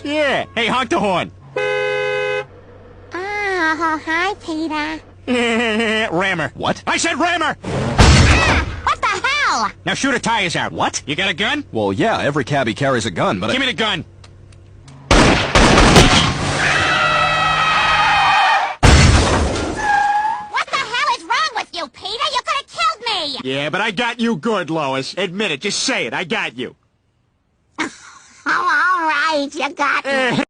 Yeah. Hey, honk the horn. Oh, hi, Peter. Rammer. What? I said rammer! What the hell? Now shoot her tires out. What? You got a gun? Well, yeah, every cabbie carries a gun, but Give me the gun. What the hell is wrong with you, Peter? You could have killed me! Yeah, but I got you good, Lois. Admit it. Just say it. I got you. Oh, all right, you got me.